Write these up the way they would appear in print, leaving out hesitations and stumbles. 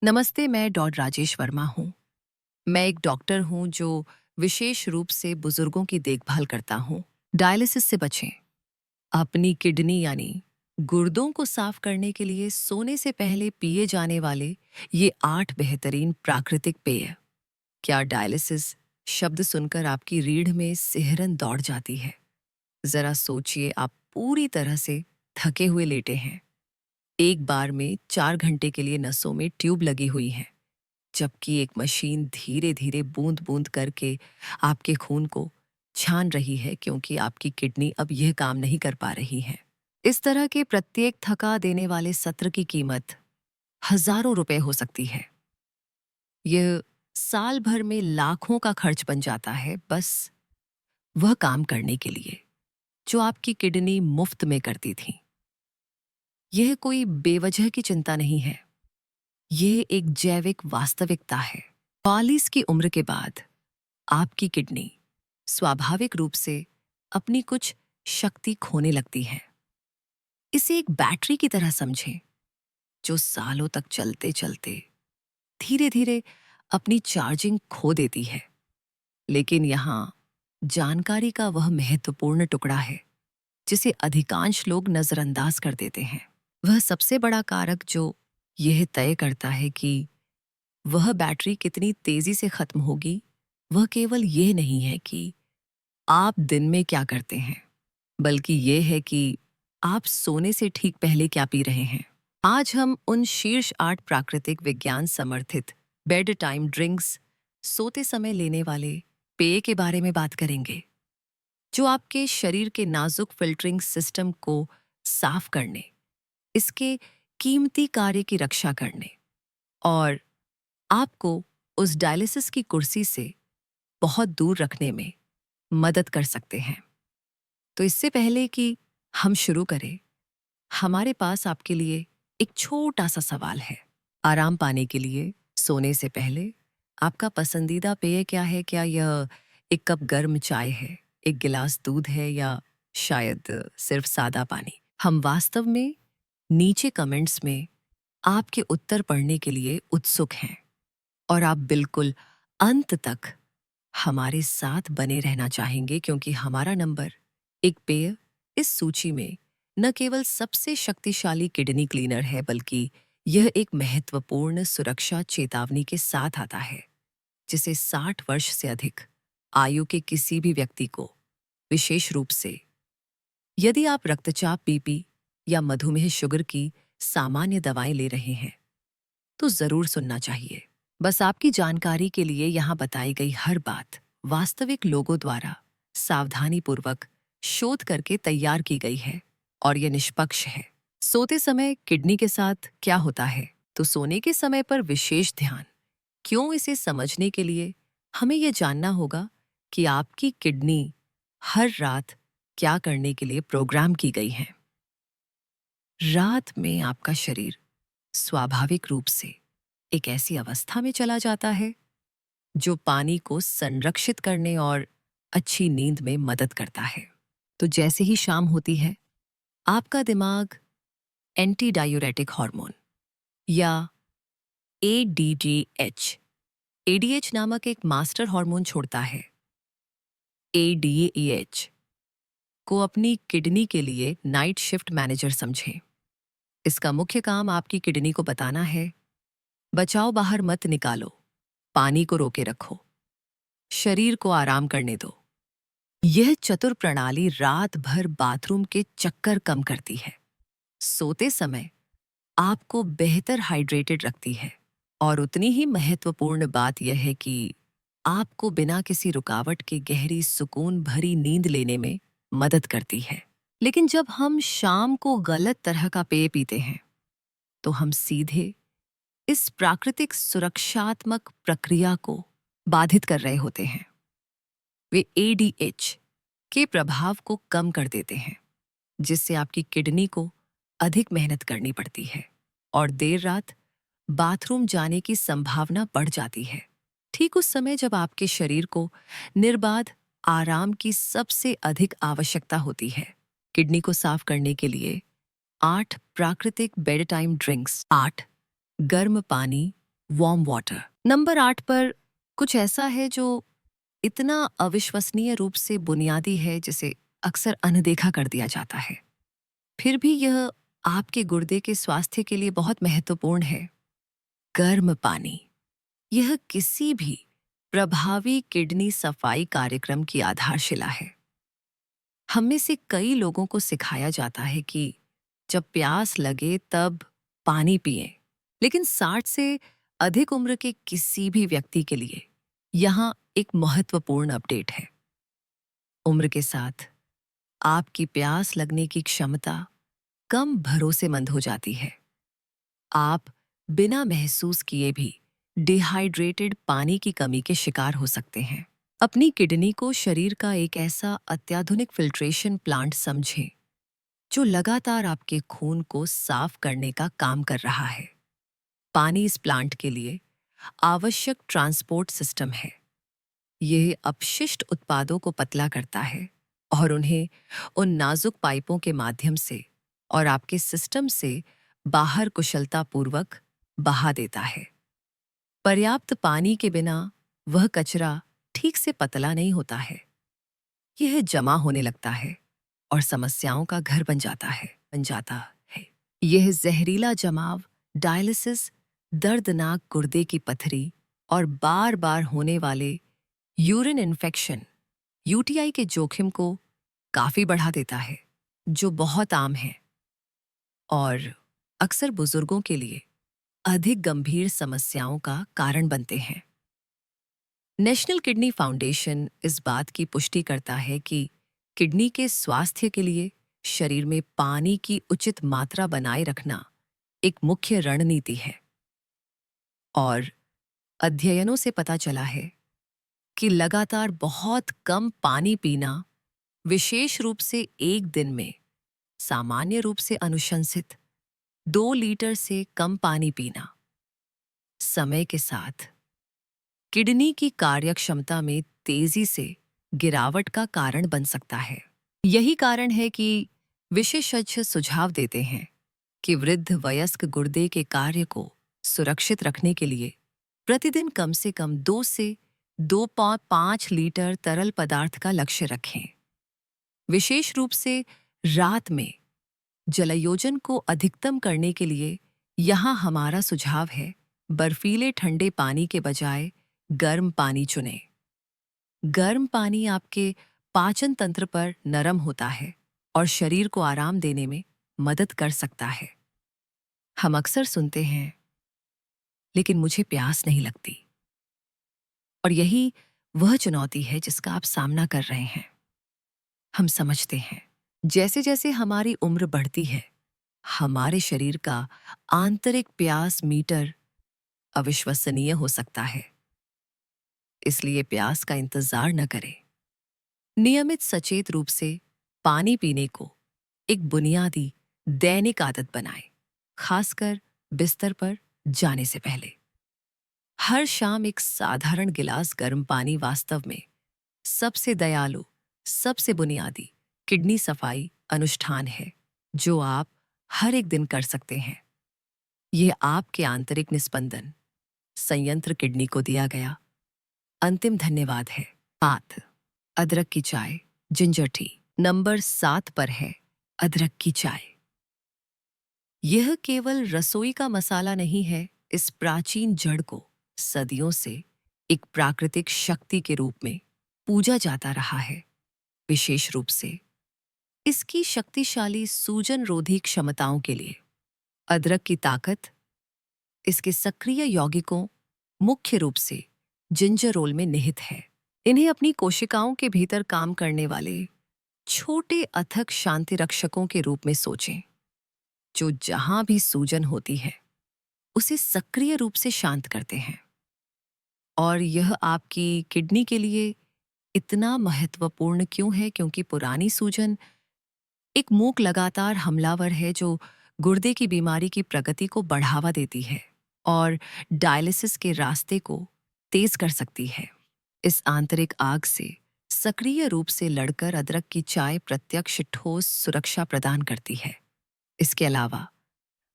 नमस्ते, मैं डॉक्टर राजेश वर्मा हूँ। मैं एक डॉक्टर हूँ जो विशेष रूप से बुजुर्गों की देखभाल करता हूँ। डायलिसिस से बचें। अपनी किडनी यानी गुर्दों को साफ करने के लिए सोने से पहले पिए जाने वाले ये 8 बेहतरीन प्राकृतिक पेय। क्या डायलिसिस शब्द सुनकर आपकी रीढ़ में सिहरन दौड़ जाती है? जरा सोचिए, आप पूरी तरह से थके हुए लेटे हैं। एक बार में 4 घंटे के लिए नसों में ट्यूब लगी हुई है, जबकि एक मशीन धीरे धीरे बूंद बूंद करके आपके खून को छान रही है, क्योंकि आपकी किडनी अब यह काम नहीं कर पा रही है। इस तरह के प्रत्येक थका देने वाले सत्र की कीमत हजारों रुपए हो सकती है। यह साल भर में लाखों का खर्च बन जाता है, बस वह काम करने के लिए जो आपकी किडनी मुफ्त में करती थी। यह कोई बेवजह की चिंता नहीं है, ये एक जैविक वास्तविकता है। 40 की उम्र के बाद आपकी किडनी स्वाभाविक रूप से अपनी कुछ शक्ति खोने लगती है। इसे एक बैटरी की तरह समझें, जो सालों तक चलते चलते धीरे धीरे अपनी चार्जिंग खो देती है। लेकिन यहाँ जानकारी का वह महत्वपूर्ण टुकड़ा है जिसे अधिकांश लोग नजरअंदाज कर देते हैं। वह सबसे बड़ा कारक जो यह तय करता है कि वह बैटरी कितनी तेजी से खत्म होगी, वह केवल यह नहीं है कि आप दिन में क्या करते हैं, बल्कि यह है कि आप सोने से ठीक पहले क्या पी रहे हैं। आज हम उन शीर्ष 8 प्राकृतिक विज्ञान समर्थित बेड टाइम ड्रिंक्स, सोते समय लेने वाले पेय के बारे में बात करेंगे, जो आपके शरीर के नाजुक फिल्टरिंग सिस्टम को साफ करने, इसके कीमती कार्य की रक्षा करने और आपको उस डायलिसिस की कुर्सी से बहुत दूर रखने में मदद कर सकते हैं। तो इससे पहले कि हम शुरू करें, हमारे पास आपके लिए एक छोटा सा सवाल है। आराम पाने के लिए सोने से पहले आपका पसंदीदा पेय क्या है? क्या यह एक कप गर्म चाय है, एक गिलास दूध है, या शायद सिर्फ सादा पानी? हम वास्तव में नीचे कमेंट्स में आपके उत्तर पढ़ने के लिए उत्सुक हैं, और आप बिल्कुल अंत तक हमारे साथ बने रहना चाहेंगे, क्योंकि हमारा नंबर एक पेय इस सूची में न केवल सबसे शक्तिशाली किडनी क्लीनर है, बल्कि यह एक महत्वपूर्ण सुरक्षा चेतावनी के साथ आता है, जिसे 60 वर्ष से अधिक आयु के किसी भी व्यक्ति को, विशेष रूप से यदि आप रक्तचाप, बीपी या मधुमेह शुगर की सामान्य दवाएं ले रहे हैं, तो जरूर सुनना चाहिए। बस आपकी जानकारी के लिए यहाँ बताई गई हर बात वास्तविक लोगों द्वारा सावधानीपूर्वक शोध करके तैयार की गई है, और यह निष्पक्ष है। सोते समय किडनी के साथ क्या होता है? तो सोने के समय पर विशेष ध्यान क्यों, इसे समझने के लिए हमें यह जानना होगा कि आपकी किडनी हर रात क्या करने के लिए प्रोग्राम की गई है। रात में आपका शरीर स्वाभाविक रूप से एक ऐसी अवस्था में चला जाता है जो पानी को संरक्षित करने और अच्छी नींद में मदद करता है। तो जैसे ही शाम होती है, आपका दिमाग एंटी डायूरेटिक हार्मोन या एडीएच एडीएच नामक एक मास्टर हार्मोन छोड़ता है। एडीएच को अपनी किडनी के लिए नाइट शिफ्ट मैनेजर समझें। इसका मुख्य काम आपकी किडनी को बताना है, बचाओ, बाहर मत निकालो, पानी को रोके रखो, शरीर को आराम करने दो। यह चतुर प्रणाली रात भर बाथरूम के चक्कर कम करती है, सोते समय आपको बेहतर हाइड्रेटेड रखती है, और उतनी ही महत्वपूर्ण बात यह है कि आपको बिना किसी रुकावट के गहरी सुकून भरी नींद लेने में मदद करती है। लेकिन जब हम शाम को गलत तरह का पेय पीते हैं, तो हम सीधे इस प्राकृतिक सुरक्षात्मक प्रक्रिया को बाधित कर रहे होते हैं। वे एडीएच के प्रभाव को कम कर देते हैं, जिससे आपकी किडनी को अधिक मेहनत करनी पड़ती है और देर रात बाथरूम जाने की संभावना बढ़ जाती है। ठीक उस समय जब आपके शरीर को निर्बाध आराम की सबसे अधिक आवश्यकता होती है। किडनी को साफ करने के लिए 8 प्राकृतिक बेड टाइम ड्रिंक्स, 8 गर्म पानी वार्म वाटर। नंबर 8 पर कुछ ऐसा है जो इतना अविश्वसनीय रूप से बुनियादी है जिसे अक्सर अनदेखा कर दिया जाता है। फिर भी यह आपके गुर्दे के स्वास्थ्य के लिए बहुत महत्वपूर्ण है। गर्म पानी। यह किसी भी प्रभावी किडनी सफाई कार्यक्रम की आधारशिला है। हम में से कई लोगों को सिखाया जाता है कि जब प्यास लगे तब पानी पिएं, लेकिन 60 से अधिक उम्र के किसी भी व्यक्ति के लिए यहाँ एक महत्वपूर्ण अपडेट है। उम्र के साथ आपकी प्यास लगने की क्षमता कम भरोसेमंद हो जाती है। आप बिना महसूस किए भी डिहाइड्रेटेड पानी की कमी के शिकार हो सकते हैं। अपनी किडनी को शरीर का एक ऐसा अत्याधुनिक फिल्ट्रेशन प्लांट समझें जो लगातार आपके खून को साफ करने का काम कर रहा है। पानी इस प्लांट के लिए आवश्यक ट्रांसपोर्ट सिस्टम है। यह अपशिष्ट उत्पादों को पतला करता है और उन्हें उन नाजुक पाइपों के माध्यम से और आपके सिस्टम से बाहर कुशलतापूर्वक बहा देता है। पर्याप्त पानी के बिना वह कचरा ठीक से पतला नहीं होता है। यह जमा होने लगता है और समस्याओं का घर बन जाता है। यह जहरीला जमाव डायलिसिस, दर्दनाक गुर्दे की पथरी और बार बार होने वाले यूरिन इन्फेक्शन यूटीआई के जोखिम को काफी बढ़ा देता है, जो बहुत आम है और अक्सर बुजुर्गों के लिए अधिक गंभीर समस्याओं का कारण बनते हैं। नेशनल किडनी फाउंडेशन इस बात की पुष्टि करता है कि किडनी के स्वास्थ्य के लिए शरीर में पानी की उचित मात्रा बनाए रखना एक मुख्य रणनीति है। और अध्ययनों से पता चला है कि लगातार बहुत कम पानी पीना, विशेष रूप से एक दिन में सामान्य रूप से अनुशंसित 2 लीटर से कम पानी पीना, समय के साथ किडनी की कार्यक्षमता में तेजी से गिरावट का कारण बन सकता है। यही कारण है कि विशेषज्ञ सुझाव देते हैं कि वृद्ध वयस्क गुर्दे के कार्य को सुरक्षित रखने के लिए प्रतिदिन कम से कम 2 से 2.5 लीटर तरल पदार्थ का लक्ष्य रखें। विशेष रूप से रात में जलयोजन को अधिकतम करने के लिए यहाँ हमारा सुझाव है, बर्फीले ठंडे पानी के बजाय गर्म पानी चुनें। गर्म पानी आपके पाचन तंत्र पर नरम होता है और शरीर को आराम देने में मदद कर सकता है। हम अक्सर सुनते हैं, लेकिन मुझे प्यास नहीं लगती। और यही वह चुनौती है जिसका आप सामना कर रहे हैं। हम समझते हैं, जैसे जैसे हमारी उम्र बढ़ती है, हमारे शरीर का आंतरिक प्यास मीटर अविश्वसनीय हो सकता है। इसलिए प्यास का इंतजार न करें। नियमित सचेत रूप से पानी पीने को एक बुनियादी दैनिक आदत बनाएं, खासकर बिस्तर पर जाने से पहले। हर शाम एक साधारण गिलास गर्म पानी वास्तव में सबसे दयालु, सबसे बुनियादी किडनी सफाई अनुष्ठान है जो आप हर एक दिन कर सकते हैं। यह आपके आंतरिक निस्पंदन संयंत्र किडनी को दिया गया अंतिम धन्यवाद है। 7, अदरक की चाय, जिंजर टी। नंबर 7 पर है अदरक की चाय। यह केवल रसोई का मसाला नहीं है, इस प्राचीन जड़ को सदियों से एक प्राकृतिक शक्ति के रूप में पूजा जाता रहा है। विशेष रूप से इसकी शक्तिशाली सूजन रोधी क्षमताओं के लिए। अदरक की ताकत इसके सक्रिय यौगिकों, मुख्य रूप से जिंजरोल में निहित है। इन्हें अपनी कोशिकाओं के भीतर काम करने वाले छोटे अथक शांति रक्षकों के रूप में सोचें, जो जहां भी सूजन होती है उसे सक्रिय रूप से शांत करते हैं। और यह आपकी किडनी के लिए इतना महत्वपूर्ण क्यों है? क्योंकि पुरानी सूजन एक मूक लगातार हमलावर है जो गुर्दे की बीमारी की प्रगति को बढ़ावा देती है और डायलिसिस के रास्ते को तेज कर सकती है। इस आंतरिक आग से सक्रिय रूप से लड़कर अदरक की चाय प्रत्यक्ष ठोस सुरक्षा प्रदान करती है। इसके अलावा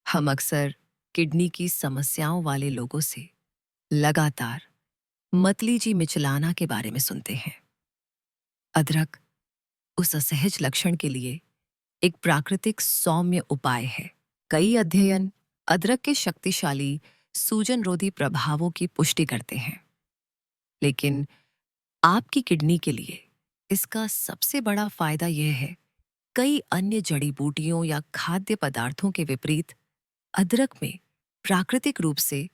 हम अक्सर किडनी की समस्याओं वाले लोगों से लगातार मतली जी मिचलाना के बारे में सुनते हैं। अदरक उस असहज लक्षण के लिए एक प्राकृतिक सौम्य उपाय है। कई अध्ययन अदरक के शक्तिशाली सूजन रोधी प्रभावों की पुष्टि करते हैं, लेकिन आपकी किडनी के लिए इसका सबसे बड़ा फायदा यह है, कई अन्य जड़ी बूटियों या खाद्य पदार्थों के विपरीत अदरक में प्राकृतिक रूप से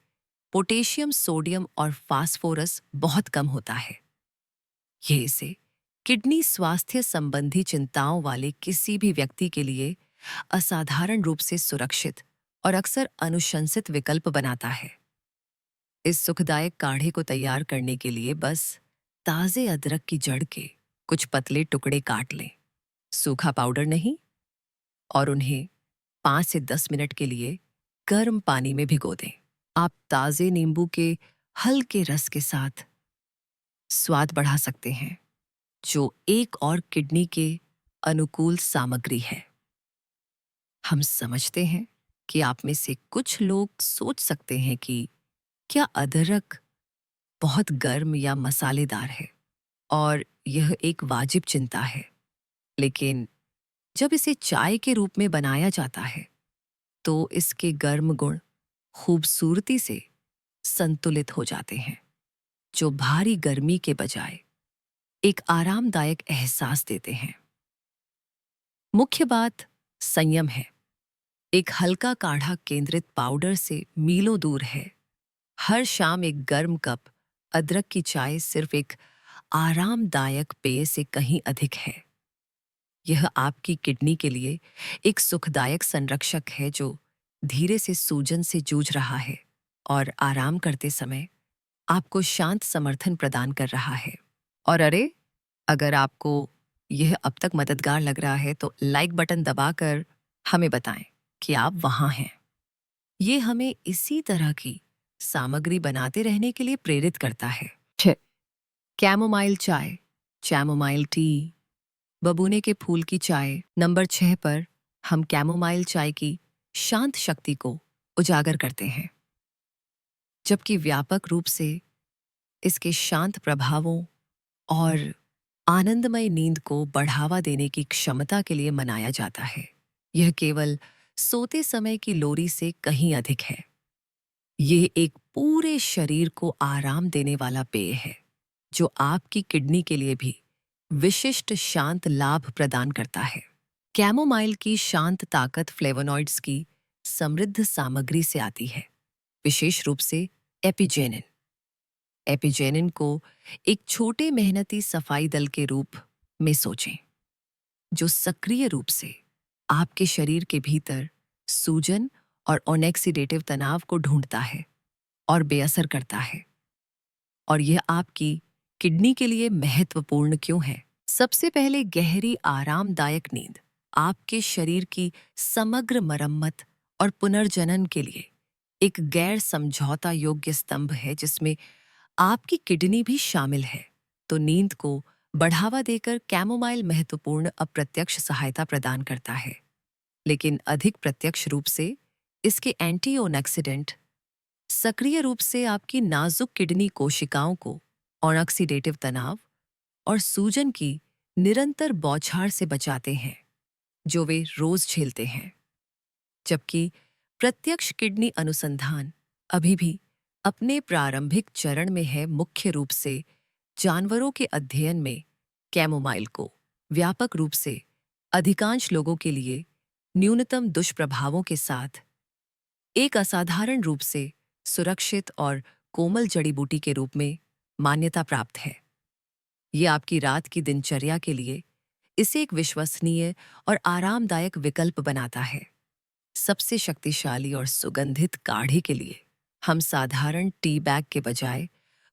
पोटेशियम, सोडियम और फास्फोरस बहुत कम होता है। ये इसे किडनी स्वास्थ्य संबंधी चिंताओं वाले किसी भी व्यक्ति के लिए असाधारण रूप से सुरक्षित और अक्सर अनुशंसित विकल्प बनाता है। इस सुखदायक काढ़े को तैयार करने के लिए बस ताजे अदरक की जड़ के कुछ पतले टुकड़े काट लें, सूखा पाउडर नहीं, और उन्हें 5 से 10 मिनट के लिए गर्म पानी में भिगो दें। आप ताजे नींबू के हल्के रस के साथ स्वाद बढ़ा सकते हैं, जो एक और किडनी के अनुकूल सामग्री है। हम समझते हैं कि आप में से कुछ लोग सोच सकते हैं कि क्या अदरक बहुत गर्म या मसालेदार है, और यह एक वाजिब चिंता है। लेकिन जब इसे चाय के रूप में बनाया जाता है, तो इसके गर्म गुण खूबसूरती से संतुलित हो जाते हैं, जो भारी गर्मी के बजाय एक आरामदायक एहसास देते हैं। मुख्य बात संयम है। एक हल्का काढ़ा केंद्रित पाउडर से मीलों दूर है। हर शाम एक गर्म कप अदरक की चाय सिर्फ एक आरामदायक पेय से कहीं अधिक है। यह आपकी किडनी के लिए एक सुखदायक संरक्षक है, जो धीरे से सूजन से जूझ रहा है और आराम करते समय आपको शांत समर्थन प्रदान कर रहा है। और अरे, अगर आपको यह अब तक मददगार लग रहा है तो लाइक बटन दबाकर हमें बताएं कि आप वहां हैं। ये हमें इसी तरह की सामग्री बनाते रहने के लिए प्रेरित करता है। कैमोमाइल चाय, चैमोमाइल टी, बबूने के फूल की चाय। नंबर 6 पर हम कैमोमाइल चाय की शांत शक्ति को उजागर करते हैं, जबकि व्यापक रूप से इसके शांत प्रभावों और आनंदमय नींद को बढ़ावा देने की क्षमता के लिए मनाया जाता है। यह केवल सोते समय की लोरी से कहीं अधिक है। यह एक पूरे शरीर को आराम देने वाला पेय है, जो आपकी किडनी के लिए भी विशिष्ट शांत लाभ प्रदान करता है। कैमोमाइल की शांत ताकत फ्लेवोनॉइड्स की समृद्ध सामग्री से आती है, विशेष रूप से एपिजेनिन। एपिजेनिन को एक छोटे मेहनती सफाई दल के रूप में सोचें, जो सक्रिय रूप से आपके शरीर के भीतर सूजन और ऑक्सीडेटिव तनाव को ढूंढता है और बेअसर करता है। और यह आपकी किडनी के लिए महत्वपूर्ण क्यों है? सबसे पहले, गहरी आरामदायक नींद आपके शरीर की समग्र मरम्मत और पुनर्जनन के लिए एक गैर समझौता योग्य स्तंभ है, जिसमें आपकी किडनी भी शामिल है। तो नींद को बढ़ावा देकर कैमोमाइल महत्वपूर्ण अप्रत्यक्ष सहायता प्रदान करता है, लेकिन अधिक प्रत्यक्ष रूप से इसके एंटीऑक्सीडेंट सक्रिय रूप से आपकी नाजुक किडनी कोशिकाओं को ऑक्सीडेटिव तनाव और सूजन की निरंतर बौछार से बचाते हैं, जो वे रोज झेलते हैं। जबकि प्रत्यक्ष किडनी अनुसंधान अभी भी अपने प्रारंभिक चरण में है, मुख्य रूप से जानवरों के अध्ययन में कैमोमाइल को व्यापक रूप से अधिकांश लोगों के लिए न्यूनतम दुष्प्रभावों के साथ एक असाधारण रूप से सुरक्षित और कोमल जड़ी बूटी के रूप में मान्यता प्राप्त है। ये आपकी रात की दिनचर्या के लिए इसे एक विश्वसनीय और आरामदायक विकल्प बनाता है। सबसे शक्तिशाली और सुगंधित काढ़े के लिए हम साधारण टी बैग के बजाय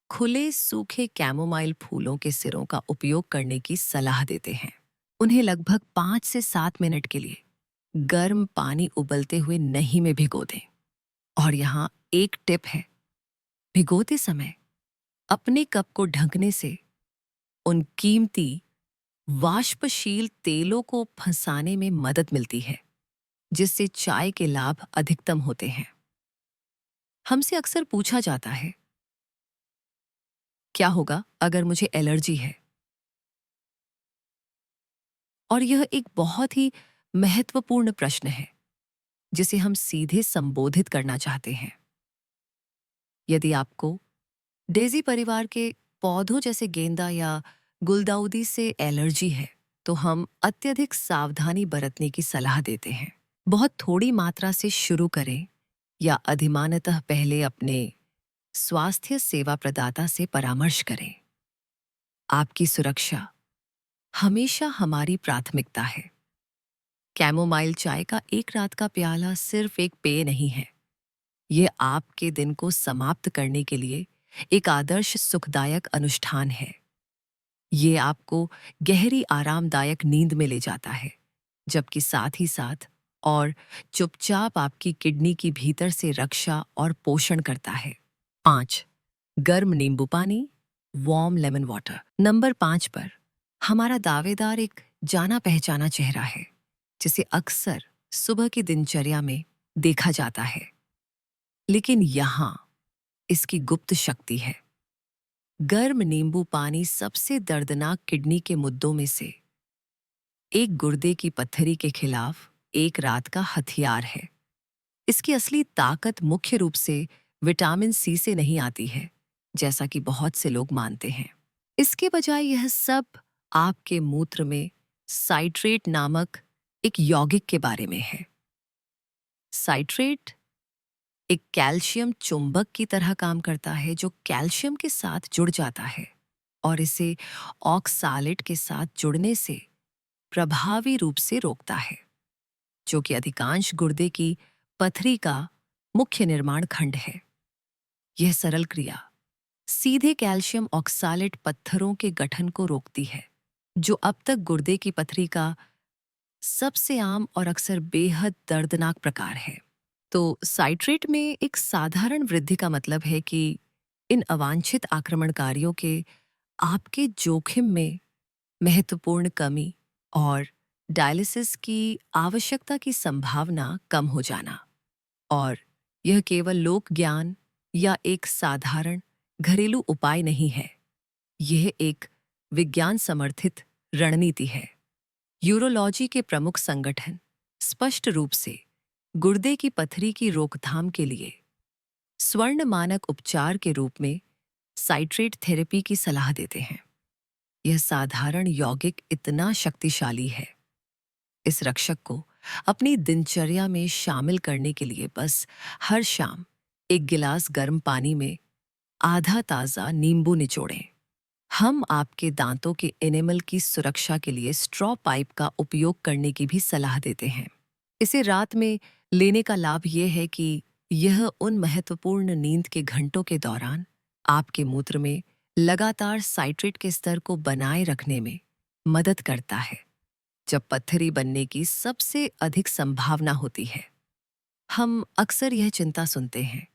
खुले सूखे कैमोमाइल फूलों के सिरों का उपयोग करने की सलाह देते हैं। उन्हें लगभग 5 से 7 मिनट के लिए गर्म पानी उबलते हुए नहीं में भिगो दें। और यहाँ एक टिप है, भिगोते समय अपने कप को ढकने से उन कीमती वाष्पशील तेलों को फंसाने में मदद मिलती है, जिससे चाय के लाभ अधिकतम होते हैं। हमसे अक्सर पूछा जाता है क्या होगा अगर मुझे एलर्जी है? और यह एक बहुत ही महत्वपूर्ण प्रश्न है जिसे हम सीधे संबोधित करना चाहते हैं। यदि आपको डेज़ी परिवार के पौधों जैसे गेंदा या गुलदाउदी से एलर्जी है, तो हम अत्यधिक सावधानी बरतने की सलाह देते हैं। बहुत थोड़ी मात्रा से शुरू करें या अधिमानतः पहले अपने स्वास्थ्य सेवा प्रदाता से परामर्श करें। आपकी सुरक्षा हमेशा हमारी प्राथमिकता है। कैमोमाइल चाय का एक रात का प्याला सिर्फ एक पेय नहीं है। ये आपके दिन को समाप्त करने के लिए एक आदर्श सुखदायक अनुष्ठान है। ये आपको गहरी आरामदायक नींद में ले जाता है, जबकि साथ ही साथ और चुपचाप आपकी किडनी की भीतर से रक्षा और पोषण करता है। 5. गर्म नींबू पानी, वार्म लेमन वाटर। नंबर 5 पर हमारा दावेदार एक जाना पहचाना चेहरा है, जिसे अक्सर सुबह की दिनचर्या में देखा जाता है। लेकिन यहाँ इसकी गुप्त शक्ति है। गर्म नींबू पानी सबसे दर्दनाक किडनी के मुद्दों में से एक, गुर्दे की पत्थरी के खिलाफ एक रात का हथियार है। इसकी असली ताकत मुख्य रूप से विटामिन सी से नहीं आती है, जैसा कि बहुत से लोग मानते हैं। इसके बजाय यह सब आपके मूत्र में साइट्रेट नामक एक यौगिक के बारे में है। साइट्रेट एक कैल्शियम चुंबक की तरह काम करता है, जो कैल्शियम के साथ जुड़ जाता है और इसे ऑक्सालेट के साथ जुड़ने से प्रभावी रूप से रोकता है, जो कि अधिकांश गुर्दे की पथरी का मुख्य निर्माण खंड है। यह सरल क्रिया सीधे कैल्शियम ऑक्सालेट पत्थरों के गठन को रोकती है, जो अब तक गुर्दे की पथरी का सबसे आम और अक्सर बेहद दर्दनाक प्रकार है। तो साइट्रेट में एक साधारण वृद्धि का मतलब है कि इन अवांछित आक्रमणकारियों के आपके जोखिम में महत्वपूर्ण कमी और डायलिसिस की आवश्यकता की संभावना कम हो जाना। और यह केवल लोक ज्ञान या एक साधारण घरेलू उपाय नहीं है। यह एक विज्ञान समर्थित रणनीति है। यूरोलॉजी के प्रमुख संगठन स्पष्ट रूप से गुर्दे की पथरी की रोकथाम के लिए स्वर्ण मानक उपचार के रूप में साइट्रेट थेरेपी की सलाह देते हैं। यह साधारण यौगिक इतना शक्तिशाली है, इस रक्षक को अपनी दिनचर्या में शामिल करने के लिए बस हर शाम एक गिलास गर्म पानी में आधा ताज़ा नींबू निचोड़ें। हम आपके दांतों के एनेमल की सुरक्षा के लिए स्ट्रॉ पाइप का उपयोग करने की भी सलाह देते हैं। इसे रात में लेने का लाभ यह है कि यह उन महत्वपूर्ण नींद के घंटों के दौरान आपके मूत्र में लगातार साइट्रेट के स्तर को बनाए रखने में मदद करता है, जब पत्थरी बनने की सबसे अधिक संभावना होती है। हम अक्सर यह चिंता सुनते हैं,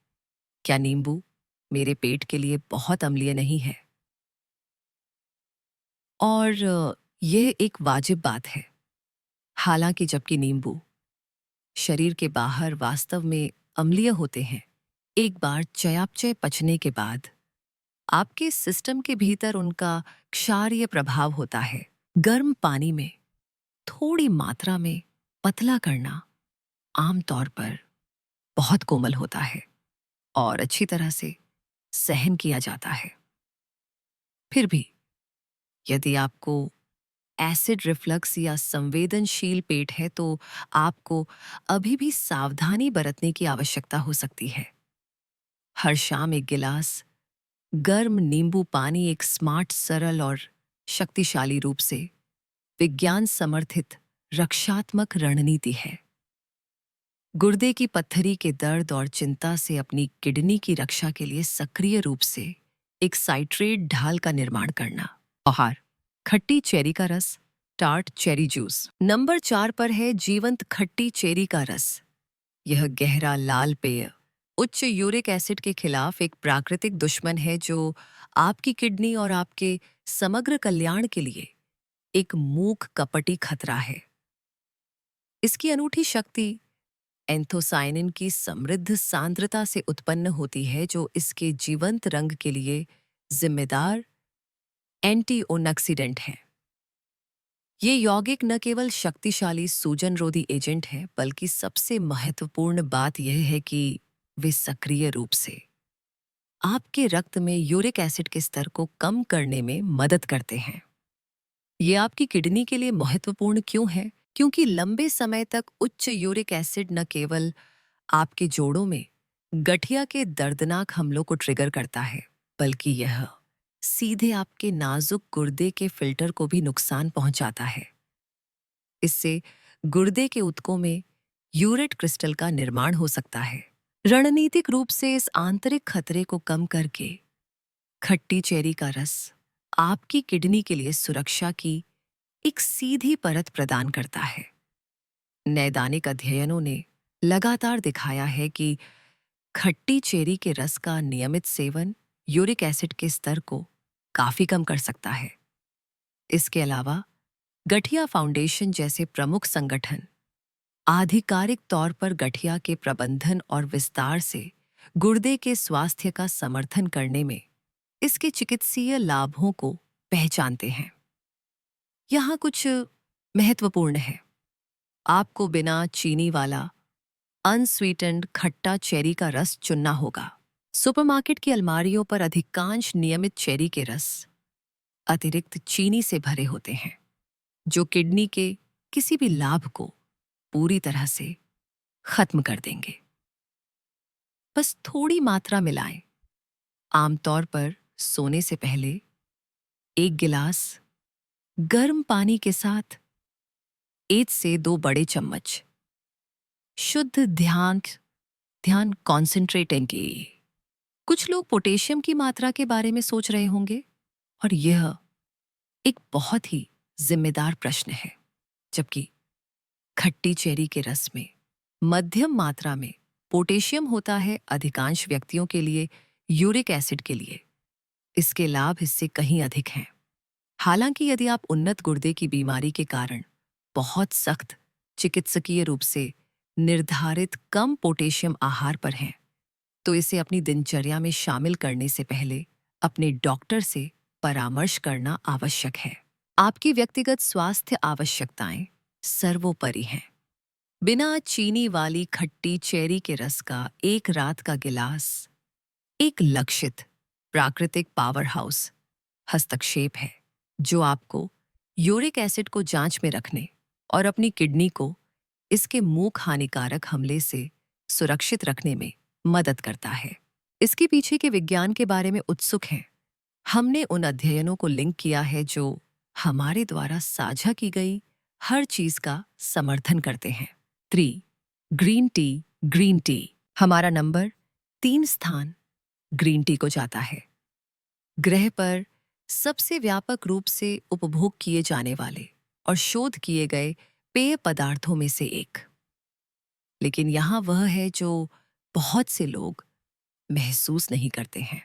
क्या नींबू मेरे पेट के लिए बहुत अम्लीय नहीं है? और यह एक वाजिब बात है। हालांकि जबकि नींबू शरीर के बाहर वास्तव में अम्लीय होते हैं, एक बार चयापचय पचने के बाद आपके सिस्टम के भीतर उनका क्षारीय प्रभाव होता है। गर्म पानी में थोड़ी मात्रा में पतला करना आमतौर पर बहुत कोमल होता है और अच्छी तरह से सहन किया जाता है। फिर भी यदि आपको एसिड रिफ्लक्स या संवेदनशील पेट है, तो आपको अभी भी सावधानी बरतने की आवश्यकता हो सकती है। हर शाम एक गिलास गर्म नींबू पानी एक स्मार्ट, सरल और शक्तिशाली रूप से विज्ञान समर्थित रक्षात्मक रणनीति है। गुर्दे की पत्थरी के दर्द और चिंता से अपनी किडनी की रक्षा के लिए सक्रिय रूप से एक साइट्रेट ढाल का निर्माण करना। आहार: खट्टी चेरी का रस, टार्ट चेरी जूस। नंबर 4 पर है जीवंत खट्टी चेरी का रस। यह गहरा लाल पेय उच्च यूरिक एसिड के खिलाफ एक प्राकृतिक दुश्मन है, जो आपकी किडनी और आपके समग्र कल्याण के लिए एक मूक कपटी खतरा है। इसकी अनूठी शक्ति एंथोसायनिन की समृद्ध सांद्रता से उत्पन्न होती है, जो इसके जीवंत रंग के लिए जिम्मेदार एंटीऑक्सीडेंट है। ये यौगिक न केवल शक्तिशाली सूजनरोधी एजेंट है, बल्कि सबसे महत्वपूर्ण बात यह है कि वे सक्रिय रूप से आपके रक्त में यूरिक एसिड के स्तर को कम करने में मदद करते हैं। ये आपकी किडनी के लिए महत्वपूर्ण क्यों है? क्योंकि लंबे समय तक उच्च यूरिक एसिड न केवल आपके जोड़ों में गठिया के दर्दनाक हमलों को ट्रिगर करता है, बल्कि यह सीधे आपके नाजुक गुर्दे के फिल्टर को भी नुकसान पहुंचाता है। इससे गुर्दे के ऊतकों में यूरेट क्रिस्टल का निर्माण हो सकता है। रणनीतिक रूप से इस आंतरिक खतरे को कम करके खट्टी चेरी का रस आपकी किडनी के लिए सुरक्षा की एक सीधी परत प्रदान करता है। नैदानिक अध्ययनों ने लगातार दिखाया है कि खट्टी चेरी के रस का नियमित सेवन यूरिक एसिड के स्तर को काफी कम कर सकता है। इसके अलावा गठिया फाउंडेशन जैसे प्रमुख संगठन आधिकारिक तौर पर गठिया के प्रबंधन और विस्तार से गुर्दे के स्वास्थ्य का समर्थन करने में इसके चिकित्सीय लाभों को पहचानते हैं। यहाँ कुछ महत्वपूर्ण है। आपको बिना चीनी वाला अनस्वीटेंड खट्टा चेरी का रस चुनना होगा। सुपरमार्केट की अलमारियों पर अधिकांश नियमित चेरी के रस अतिरिक्त चीनी से भरे होते हैं, जो किडनी के किसी भी लाभ को पूरी तरह से खत्म कर देंगे। बस थोड़ी मात्रा मिलाएं। आमतौर पर सोने से पहले 1 गिलास गर्म पानी के साथ 1 से 2 बड़े चम्मच शुद्ध ध्यान कॉन्सेंट्रेटिंग की। कुछ लोग पोटेशियम की मात्रा के बारे में सोच रहे होंगे, और यह एक बहुत ही जिम्मेदार प्रश्न है। जबकि खट्टी चेरी के रस में मध्यम मात्रा में पोटेशियम होता है, अधिकांश व्यक्तियों के लिए यूरिक एसिड के लिए इसके लाभ इससे कहीं अधिक हैं। हालांकि यदि आप उन्नत गुर्दे की बीमारी के कारण बहुत सख्त चिकित्सकीय रूप से निर्धारित कम पोटेशियम आहार पर हैं, तो इसे अपनी दिनचर्या में शामिल करने से पहले अपने डॉक्टर से परामर्श करना आवश्यक है। आपकी व्यक्तिगत स्वास्थ्य आवश्यकताएं सर्वोपरि हैं। बिना चीनी वाली खट्टी चेरी के रस का 1 रात का गिलास एक लक्षित प्राकृतिक पावर हाउस हस्तक्षेप है, जो आपको यूरिक एसिड को जांच में रखने और अपनी किडनी को इसके मूक हानिकारक हमले से सुरक्षित रखने में मदद करता है। इसके पीछे के विज्ञान के बारे में उत्सुक हैं? हमने उन अध्ययनों को लिंक किया है जो हमारे द्वारा साझा की गई हर चीज का समर्थन करते हैं। 3. Green tea. हमारा नंबर 3 स्थान ग्रीन टी को जाता है। ग्रह पर सबसे व्यापक रूप से उपभोग किए जाने वाले और शोध किए गए पेय पदार्थों में से एक। लेकिन यहाँ वह है जो बहुत से लोग महसूस नहीं करते हैं।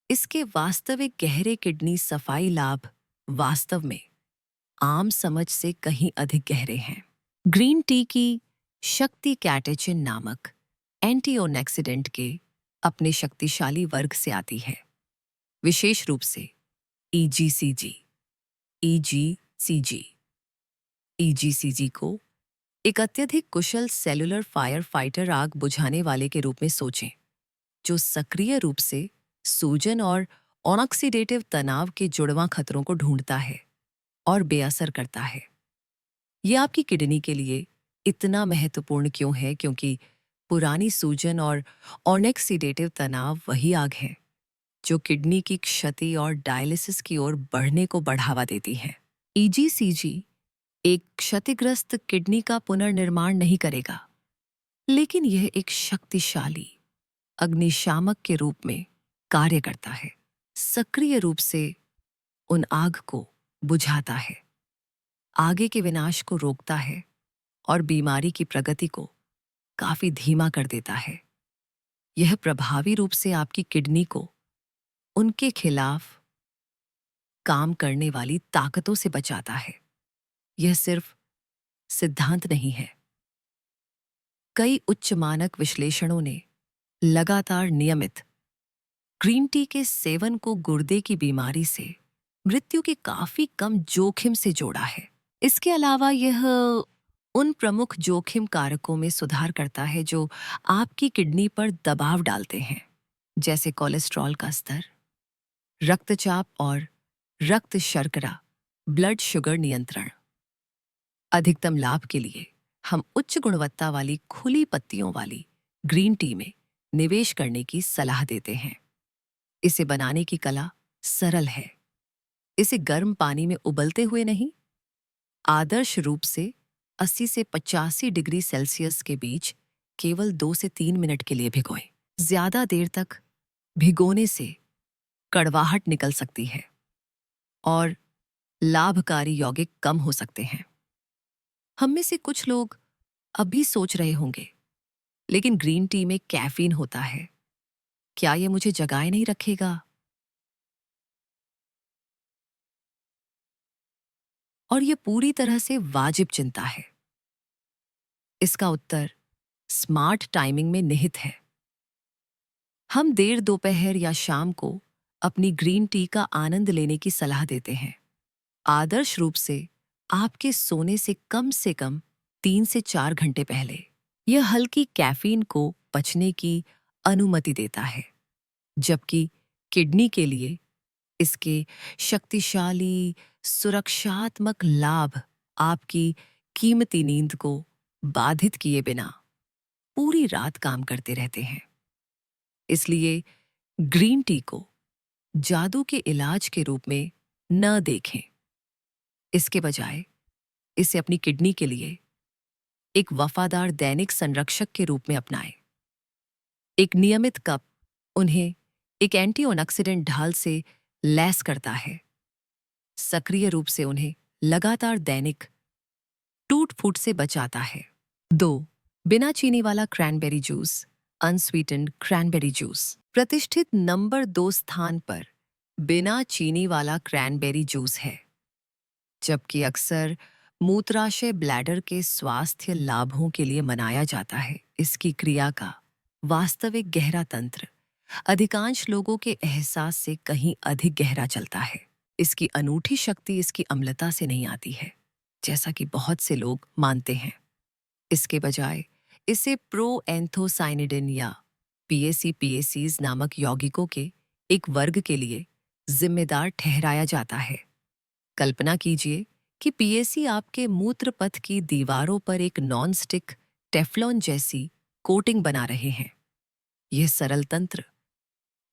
इसके वास्तविक गहरे किडनी सफाई लाभ वास्तव में आम समझ से कहीं अधिक गहरे हैं। ग्रीन टी की शक्ति कैटेचिन नामक एंटीऑक्सीडेंट के अपने शक्तिशाली वर्ग से आती है, विशेष रूप से ईजीसीजी। ईजीसीजी को एक अत्यधिक कुशल सेलुलर फायर फाइटर आग बुझाने वाले के रूप में सोचें, जो सक्रिय रूप से सूजन और ऑक्सीडेटिव तनाव के जुड़वां खतरों को ढूंढता है और बेअसर करता है। यह आपकी किडनी के लिए इतना महत्वपूर्ण क्यों है? क्योंकि पुरानी सूजन और ऑक्सीडेटिव तनाव वही आग है जो किडनी की क्षति और डायलिसिस की ओर बढ़ने को बढ़ावा देती है। ईजीसीजी एक क्षतिग्रस्त किडनी का पुनर्निर्माण नहीं करेगा, लेकिन यह एक शक्तिशाली अग्निशामक के रूप में कार्य करता है। सक्रिय रूप से उन आग को बुझाता है, आगे के विनाश को रोकता है और बीमारी की प्रगति को काफी धीमा कर देता है। यह प्रभावी रूप से आपकी किडनी को उनके खिलाफ काम करने वाली ताकतों से बचाता है। यह सिर्फ सिद्धांत नहीं है। कई उच्च मानक विश्लेषणों ने लगातार नियमित ग्रीन टी के सेवन को गुर्दे की बीमारी से मृत्यु के काफी कम जोखिम से जोड़ा है। इसके अलावा यह उन प्रमुख जोखिम कारकों में सुधार करता है जो आपकी किडनी पर दबाव डालते हैं, जैसे कोलेस्ट्रॉल का स्तर, रक्तचाप और रक्त शर्करा, ब्लड शुगर नियंत्रण। अधिकतम लाभ के लिए हम उच्च गुणवत्ता वाली खुली पत्तियों वाली ग्रीन टी में निवेश करने की सलाह देते हैं। इसे बनाने की कला सरल है। इसे गर्म पानी में उबलते हुए नहीं, आदर्श रूप से 80 से 85 डिग्री सेल्सियस के बीच केवल 2 से 3 मिनट के लिए भिगोएं। ज्यादा देर तक भिगोने से कड़वाहट निकल सकती है और लाभकारी यौगिक कम हो सकते हैं। हम में से कुछ लोग अभी सोच रहे होंगे, लेकिन ग्रीन टी में कैफीन होता है, क्या ये मुझे जगाए नहीं रखेगा? और ये पूरी तरह से वाजिब चिंता है। इसका उत्तर स्मार्ट टाइमिंग में निहित है। हम देर दोपहर या शाम को अपनी ग्रीन टी का आनंद लेने की सलाह देते हैं, आदर्श रूप से आपके सोने से कम 3 से 4 घंटे पहले। यह हल्की कैफीन को पचने की अनुमति देता है, जबकि किडनी के लिए इसके शक्तिशाली सुरक्षात्मक लाभ आपकी कीमती नींद को बाधित किए बिना पूरी रात काम करते रहते हैं। इसलिए ग्रीन टी को जादू के इलाज के रूप में न देखें। इसके बजाय इसे अपनी किडनी के लिए एक वफादार दैनिक संरक्षक के रूप में अपनाएं। एक नियमित कप उन्हें एक एंटीऑक्सीडेंट ढाल से लैस करता है, सक्रिय रूप से उन्हें लगातार दैनिक टूट फूट से बचाता है। 2. बिना चीनी वाला cranberry juice, unsweetened cranberry juice. प्रतिष्ठित नंबर 2 स्थान पर बिना चीनी वाला क्रैनबेरी जूस है, जबकि अक्सर मूत्राशय ब्लैडर के स्वास्थ्य लाभों के लिए मनाया जाता है। इसकी क्रिया का वास्तविक गहरा तंत्र अधिकांश लोगों के एहसास से कहीं अधिक गहरा चलता है। इसकी अनूठी शक्ति इसकी अम्लता से नहीं आती है, जैसा कि बहुत से लोग मानते हैं। इसके बजाय इसे प्रोएंथोसाइनिडिन या पीएसीज नामक यौगिकों के एक वर्ग के लिए जिम्मेदार ठहराया जाता है। कल्पना कीजिए कि पीएसी आपके मूत्रपथ की दीवारों पर एक नॉन-स्टिक टेफ्लॉन जैसी कोटिंग बना रहे हैं। यह सरल तंत्र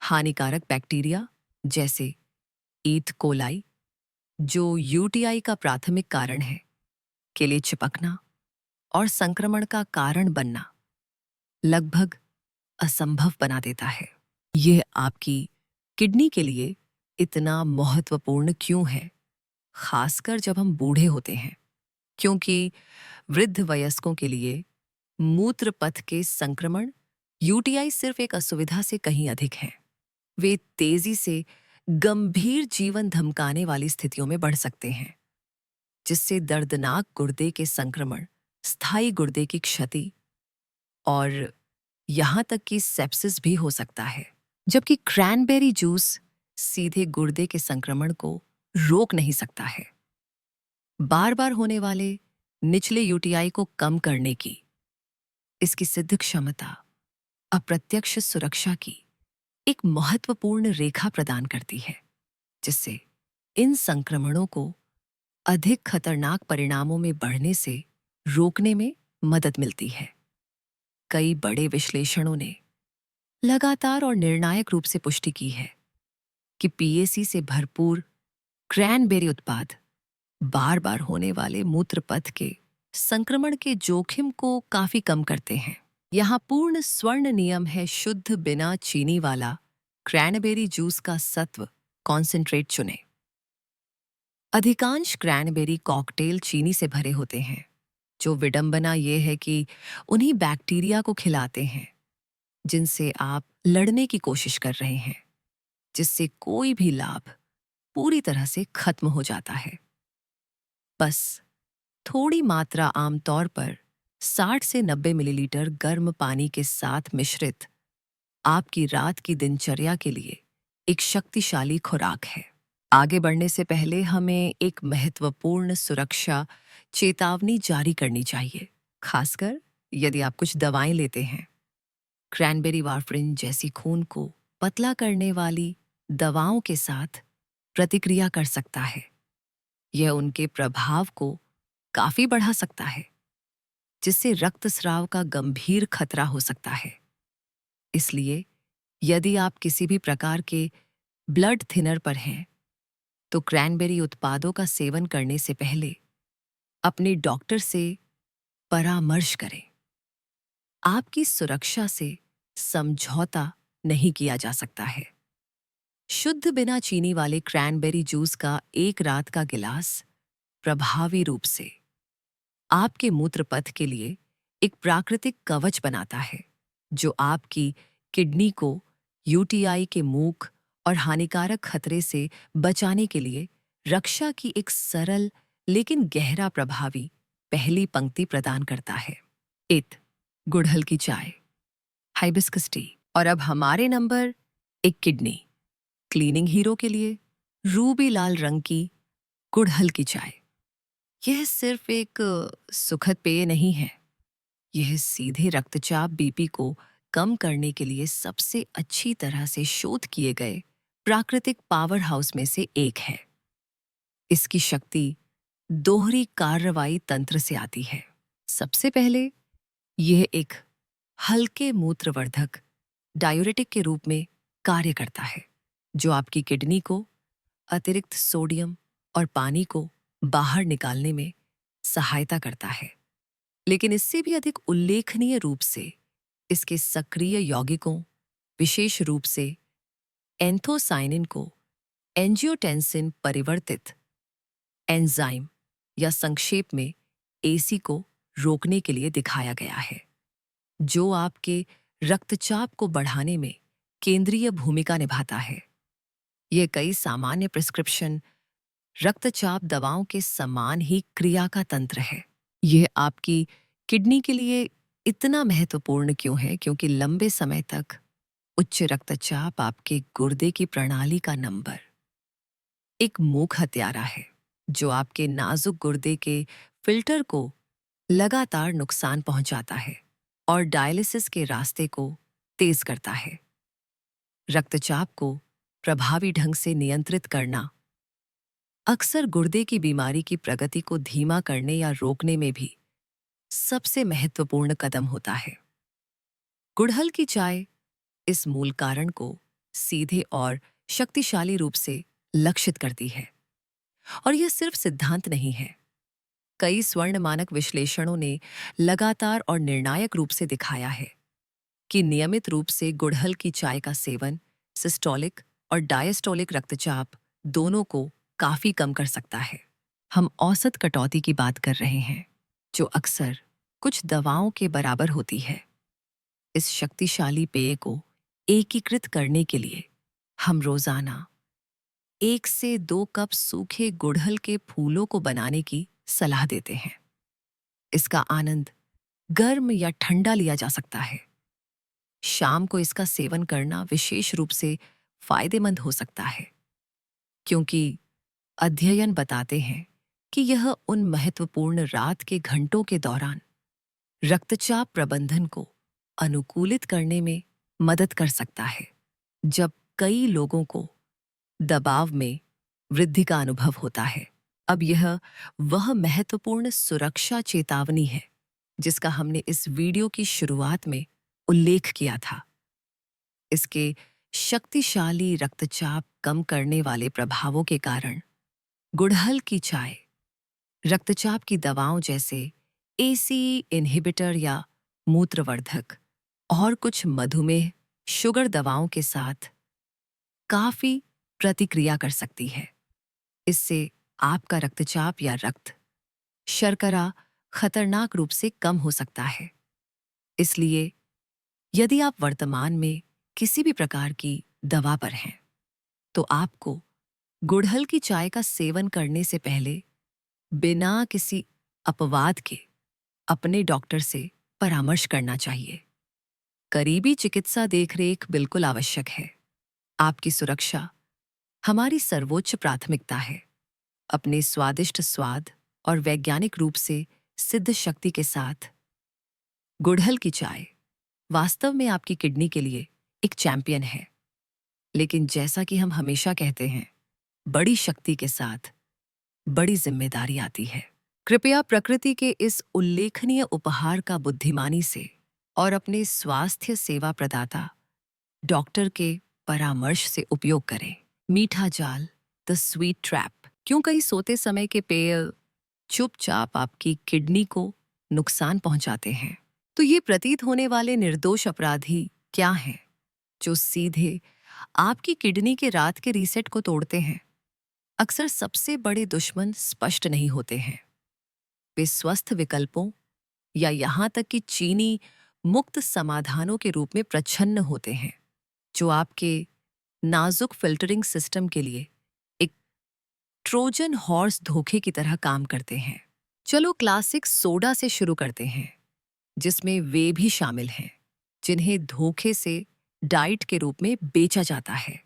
हानिकारक बैक्टीरिया जैसे ईथ कोलाई, जो यूटीआई का प्राथमिक कारण है, के लिए चिपकना और संक्रमण का कारण बनना लगभग असंभव बना देता है। यह आपकी किडनी के लिए इतना महत्वपूर्ण क्यों है, खासकर जब हम बूढ़े होते हैं? क्योंकि वृद्ध वयस्कों के लिए मूत्रपथ के संक्रमण यूटीआई सिर्फ एक असुविधा से कहीं अधिक है। वे तेजी से गंभीर जीवन धमकाने वाली स्थितियों में बढ़ सकते हैं, जिससे दर्दनाक गुर्दे के संक्रमण, स्थायी गुर्दे की क्षति और यहां तक कि सेप्सिस भी हो सकता है। जबकि क्रैनबेरी जूस सीधे गुर्दे के संक्रमण को रोक नहीं सकता है। बार बार होने वाले निचले यूटीआई को कम करने की इसकी सिद्ध क्षमता अप्रत्यक्ष सुरक्षा की एक महत्वपूर्ण रेखा प्रदान करती है, जिससे इन संक्रमणों को अधिक खतरनाक परिणामों में बढ़ने से रोकने में मदद मिलती है। कई बड़े विश्लेषणों ने लगातार और निर्णायक रूप से पुष्टि की है कि पीएसी से भरपूर क्रैनबेरी उत्पाद बार बार होने वाले मूत्रपथ के संक्रमण के जोखिम को काफी कम करते हैं। यहाँ पूर्ण स्वर्ण नियम है, शुद्ध बिना चीनी वाला क्रैनबेरी जूस का सत्व कॉन्सेंट्रेट चुनें। अधिकांश क्रैनबेरी कॉकटेल चीनी से भरे होते हैं, जो विडंबना ये है कि उन्हीं बैक्टीरिया को खिलाते हैं जिनसे आप लड़ने की कोशिश कर रहे हैं, जिससे कोई भी लाभ पूरी तरह से खत्म हो जाता है। बस थोड़ी मात्रा, आमतौर पर 60 से 90 मिलीलीटर गर्म पानी के साथ मिश्रित आपकी रात की दिनचर्या के लिए एक शक्तिशाली खुराक है। आगे बढ़ने से पहले हमें एक महत्वपूर्ण सुरक्षा चेतावनी जारी करनी चाहिए, खासकर यदि आप कुछ दवाएं लेते हैं। क्रैनबेरी वार्फरिन जैसी खून को पतला करने वाली दवाओं के साथ प्रतिक्रिया कर सकता है। यह उनके प्रभाव को काफी बढ़ा सकता है, जिससे रक्तस्राव का गंभीर खतरा हो सकता है। इसलिए यदि आप किसी भी प्रकार के ब्लड थिनर पर हैं, तो क्रैनबेरी उत्पादों का सेवन करने से पहले अपने डॉक्टर से परामर्श करें। आपकी सुरक्षा से समझौता नहीं किया जा सकता है। शुद्ध बिना चीनी वाले क्रैनबेरी जूस का एक रात का गिलास प्रभावी रूप से आपके मूत्रपथ के लिए एक प्राकृतिक कवच बनाता है, जो आपकी किडनी को यूटीआई के मूक और हानिकारक खतरे से बचाने के लिए रक्षा की एक सरल लेकिन गहरा प्रभावी पहली पंक्ति प्रदान करता है। गुड़हल की चाय, हाइबिस्कस टी। और अब हमारे नंबर एक, किडनी क्लीनिंग हीरो के लिए रूबी लाल रंग की गुड़हल की चाय। यह सिर्फ एक सुखद पेय नहीं है, यह सीधे रक्तचाप बीपी को कम करने के लिए सबसे अच्छी तरह से शोध किए गए प्राकृतिक पावर हाउस में से एक है। इसकी शक्ति दोहरी कार्रवाई तंत्र से आती है। सबसे पहले यह एक हल्के मूत्रवर्धक डायूरेटिक के रूप में कार्य करता है, जो आपकी किडनी को अतिरिक्त सोडियम और पानी को बाहर निकालने में सहायता करता है। लेकिन इससे भी अधिक उल्लेखनीय रूप से इसके सक्रिय यौगिकों, विशेष रूप से एंथोसाइनिन को एंजियोटेंसिन परिवर्तित एंजाइम या संक्षेप में एसी को रोकने के लिए दिखाया गया है, जो आपके रक्तचाप को बढ़ाने में केंद्रीय भूमिका निभाता है। यह कई सामान्य प्रिस्क्रिप्शन रक्तचाप दवाओं के समान ही क्रिया का तंत्र है। यह आपकी किडनी के लिए इतना महत्वपूर्ण क्यों है? क्योंकि लंबे समय तक उच्च रक्तचाप आपके गुर्दे की प्रणाली का नंबर एक मूक हत्यारा है, जो आपके नाजुक गुर्दे के फिल्टर को लगातार नुकसान पहुंचाता है और डायलिसिस के रास्ते को तेज करता है। रक्तचाप को प्रभावी ढंग से नियंत्रित करना अक्सर गुर्दे की बीमारी की प्रगति को धीमा करने या रोकने में भी सबसे महत्वपूर्ण कदम होता है। गुड़हल की चाय इस मूल कारण को सीधे और शक्तिशाली रूप से लक्षित करती है। और यह सिर्फ सिद्धांत नहीं है। कई स्वर्ण मानक विश्लेषणों ने लगातार और निर्णायक रूप से दिखाया है कि नियमित रूप से गुड़हल की चाय का सेवन सिस्टोलिक और डायस्टोलिक रक्तचाप दोनों को काफी कम कर सकता है। हम औसत कटौती की बात कर रहे हैं, जो अक्सर कुछ दवाओं के बराबर होती है। इस शक्तिशाली पेय को एकीकृत करने के लिए हम रोजाना 1 से 2 कप सूखे गुड़हल के फूलों को बनाने की सलाह देते हैं। इसका आनंद गर्म या ठंडा लिया जा सकता है। शाम को इसका सेवन करना विशेष रूप से फायदेमंद हो सकता है, क्योंकि अध्ययन बताते हैं कि यह उन महत्वपूर्ण रात के घंटों के दौरान रक्तचाप प्रबंधन को अनुकूलित करने में मदद कर सकता है, जब कई लोगों को दबाव में वृद्धि का अनुभव होता है। अब यह वह महत्वपूर्ण सुरक्षा चेतावनी है जिसका हमने इस वीडियो की शुरुआत में उल्लेख किया था। इसके शक्तिशाली रक्तचाप कम करने वाले प्रभावों के कारण गुड़हल की चाय रक्तचाप की दवाओं जैसे एसी इनहिबिटर या मूत्रवर्धक और कुछ मधुमेह शुगर दवाओं के साथ काफी प्रतिक्रिया कर सकती है। इससे आपका रक्तचाप या रक्त शर्करा खतरनाक रूप से कम हो सकता है। इसलिए यदि आप वर्तमान में किसी भी प्रकार की दवा पर हैं, तो आपको गुड़हल की चाय का सेवन करने से पहले बिना किसी अपवाद के अपने डॉक्टर से परामर्श करना चाहिए। करीबी चिकित्सा देखरेख बिल्कुल आवश्यक है। आपकी सुरक्षा हमारी सर्वोच्च प्राथमिकता है। अपने स्वादिष्ट स्वाद और वैज्ञानिक रूप से सिद्ध शक्ति के साथ गुड़हल की चाय वास्तव में आपकी किडनी के लिए एक चैंपियन है। लेकिन जैसा कि हम हमेशा कहते हैं, बड़ी शक्ति के साथ बड़ी जिम्मेदारी आती है। कृपया प्रकृति के इस उल्लेखनीय उपहार का बुद्धिमानी से और अपने स्वास्थ्य सेवा प्रदाता डॉक्टर के परामर्श से उपयोग करें। मीठा जाल, द स्वीट ट्रैप। क्यों कई सोते समय के पेय चुपचाप आपकी किडनी को नुकसान पहुंचाते हैं? तो ये प्रतीत होने वाले निर्दोष अपराधी क्या हैं जो सीधे आपकी किडनी के रात के रीसेट को तोड़ते हैं? अक्सर सबसे बड़े दुश्मन स्पष्ट नहीं होते हैं। वे स्वस्थ विकल्पों या यहां तक कि चीनी मुक्त समाधानों के रूप में प्रच्छन्न होते हैं, जो आपके नाजुक फिल्टरिंग सिस्टम के लिए एक ट्रोजन हॉर्स धोखे की तरह काम करते हैं। चलो क्लासिक सोडा से शुरू करते हैं, जिसमें वे भी शामिल हैं जिन्हें धोखे से डाइट के रूप में बेचा जाता है।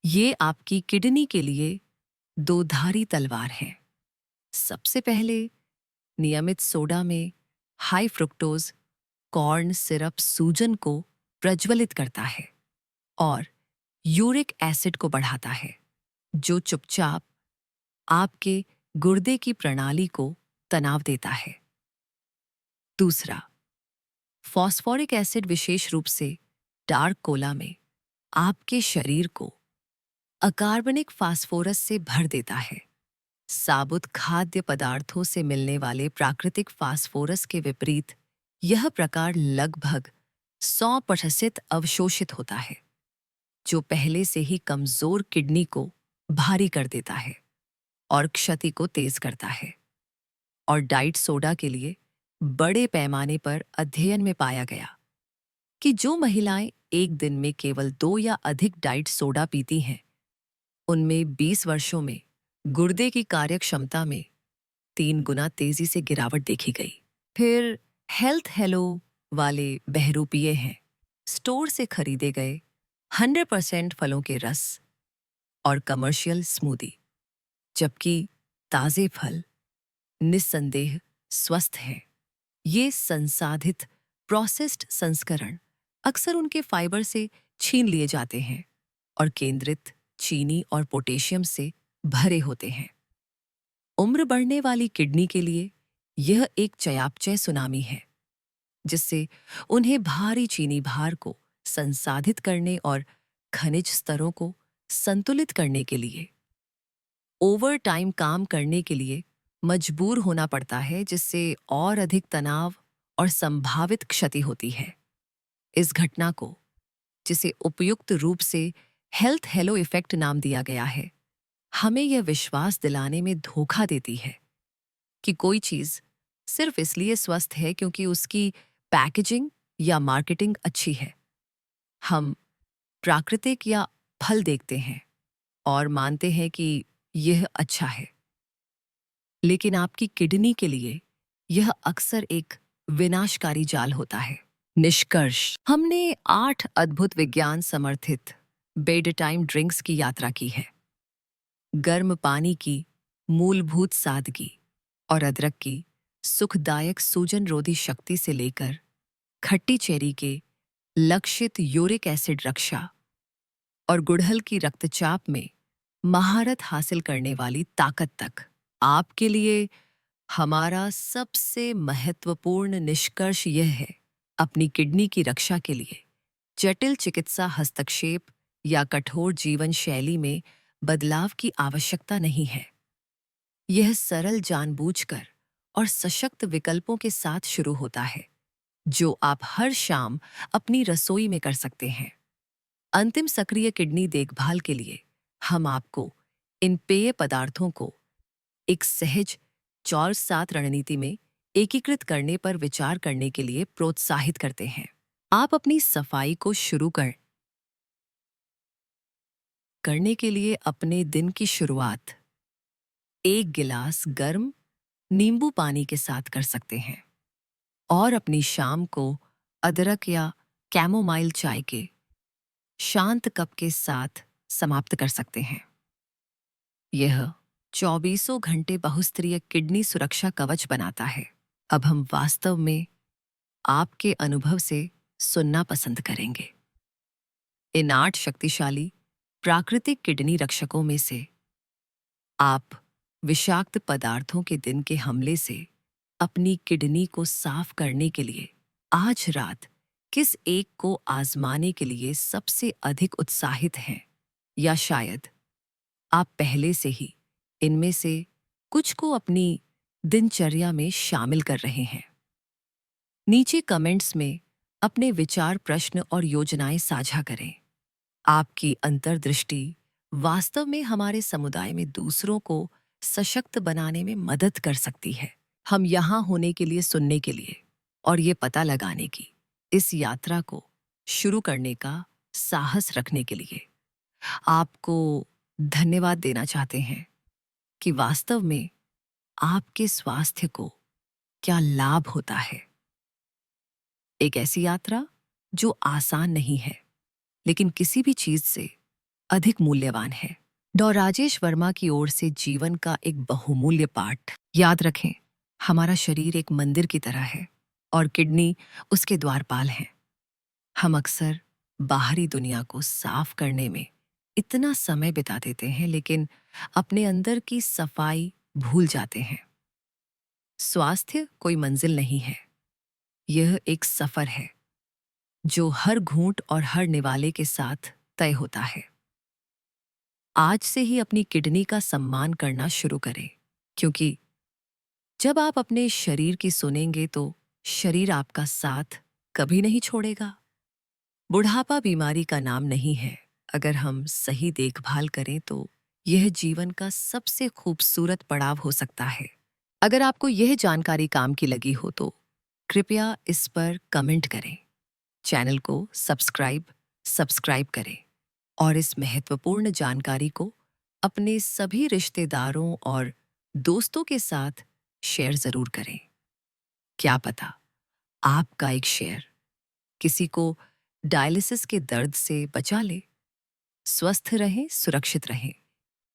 ये आपकी किडनी के लिए दोधारी तलवार है। सबसे पहले, नियमित सोडा में हाई फ्रुक्टोज कॉर्न सिरप सूजन को प्रज्वलित करता है और यूरिक एसिड को बढ़ाता है, जो चुपचाप आपके गुर्दे की प्रणाली को तनाव देता है। दूसरा, फॉस्फोरिक एसिड विशेष रूप से डार्क कोला में आपके शरीर को अकार्बनिक फास्फोरस से भर देता है। साबुत खाद्य पदार्थों से मिलने वाले प्राकृतिक फास्फोरस के विपरीत यह प्रकार लगभग 100% अवशोषित होता है, जो पहले से ही कमजोर किडनी को भारी कर देता है और क्षति को तेज करता है। और डाइट सोडा के लिए बड़े पैमाने पर अध्ययन में पाया गया कि जो महिलाएं एक दिन में केवल 2 या अधिक डाइट सोडा पीती हैं, उनमें 20 वर्षों में गुर्दे की कार्यक्षमता में 3 गुना तेजी से गिरावट देखी गई। फिर हेल्थ हेलो वाले बहरूपीय हैं, स्टोर से खरीदे गए 100% फलों के रस और कमर्शियल स्मूदी। जबकि ताजे फल निस्संदेह स्वस्थ हैं। ये संसाधित प्रोसेस्ड संस्करण अक्सर उनके फाइबर से छीन लिए जाते हैं और केंद्रित चीनी और पोटेशियम से भरे होते हैं। उम्र बढ़ने वाली किडनी के लिए यह एक चयापचय सुनामी है, जिससे उन्हें भारी चीनी भार को संसाधित करने और खनिज स्तरों को संतुलित करने के लिए ओवर टाइम काम करने के लिए मजबूर होना पड़ता है, जिससे और अधिक तनाव और संभावित क्षति होती है। इस घटना को, जिसे उपयुक्त रूप से हेल्थ हेलो इफेक्ट नाम दिया गया है, हमें यह विश्वास दिलाने में धोखा देती है कि कोई चीज सिर्फ इसलिए स्वस्थ है क्योंकि उसकी पैकेजिंग या मार्केटिंग अच्छी है। हम प्राकृतिक या फल देखते हैं और मानते हैं कि यह अच्छा है, लेकिन आपकी किडनी के लिए यह अक्सर एक विनाशकारी जाल होता है। निष्कर्ष, हमने 8 अद्भुत विज्ञान समर्थित बेड टाइम ड्रिंक्स की यात्रा की है। गर्म पानी की मूलभूत सादगी और अदरक की सुखदायक सूजन रोधी शक्ति से लेकर खट्टी चेरी के लक्षित यूरिक एसिड रक्षा और गुड़हल की रक्तचाप में महारत हासिल करने वाली ताकत तक, आपके लिए हमारा सबसे महत्वपूर्ण निष्कर्ष यह है: अपनी किडनी की रक्षा के लिए जटिल चिकित्सा हस्तक्षेप या कठोर जीवन शैली में बदलाव की आवश्यकता नहीं है। यह सरल, जानबूझकर और सशक्त विकल्पों के साथ शुरू होता है, जो आप हर शाम अपनी रसोई में कर सकते हैं। अंतिम सक्रिय किडनी देखभाल के लिए हम आपको इन पेय पदार्थों को एक सहज 4-7 रणनीति में एकीकृत करने पर विचार करने के लिए प्रोत्साहित करते हैं। आप अपनी सफाई को शुरू करने के लिए अपने दिन की शुरुआत 1 गिलास गर्म नींबू पानी के साथ कर सकते हैं और अपनी शाम को अदरक या कैमोमाइल चाय के शांत कप के साथ समाप्त कर सकते हैं। यह 24 घंटे बहुस्तरीय किडनी सुरक्षा कवच बनाता है। अब हम वास्तव में आपके अनुभव से सुनना पसंद करेंगे। इन 8 शक्तिशाली प्राकृतिक किडनी रक्षकों में से आप विषाक्त पदार्थों के दिन के हमले से अपनी किडनी को साफ करने के लिए आज रात किस एक को आजमाने के लिए सबसे अधिक उत्साहित हैं? या शायद आप पहले से ही इनमें से कुछ को अपनी दिनचर्या में शामिल कर रहे हैं? नीचे कमेंट्स में अपने विचार, प्रश्न और योजनाएं साझा करें। आपकी अंतर्दृष्टि वास्तव में हमारे समुदाय में दूसरों को सशक्त बनाने में मदद कर सकती है। हम यहाँ होने के लिए, सुनने के लिए और ये पता लगाने की, इस यात्रा को शुरू करने का साहस रखने के लिए आपको धन्यवाद देना चाहते हैं कि वास्तव में आपके स्वास्थ्य को क्या लाभ होता है। एक ऐसी यात्रा जो आसान नहीं है, लेकिन किसी भी चीज से अधिक मूल्यवान है। डॉ राजेश वर्मा की ओर से जीवन का एक बहुमूल्य पाठ। याद रखें, हमारा शरीर एक मंदिर की तरह है और किडनी उसके द्वारपाल हैं। हम अक्सर बाहरी दुनिया को साफ करने में इतना समय बिता देते हैं, लेकिन अपने अंदर की सफाई भूल जाते हैं। स्वास्थ्य कोई मंजिल नहीं है, यह एक सफर है जो हर घूंट और हर निवाले के साथ तय होता है। आज से ही अपनी किडनी का सम्मान करना शुरू करें, क्योंकि जब आप अपने शरीर की सुनेंगे तो शरीर आपका साथ कभी नहीं छोड़ेगा। बुढ़ापा बीमारी का नाम नहीं है। अगर हम सही देखभाल करें तो यह जीवन का सबसे खूबसूरत पड़ाव हो सकता है। अगर आपको यह जानकारी काम की लगी हो तो कृपया इस पर कमेंट करें, चैनल को सब्सक्राइब करें और इस महत्वपूर्ण जानकारी को अपने सभी रिश्तेदारों और दोस्तों के साथ शेयर जरूर करें। क्या पता आपका एक शेयर किसी को डायलिसिस के दर्द से बचा ले। स्वस्थ रहें, सुरक्षित रहें।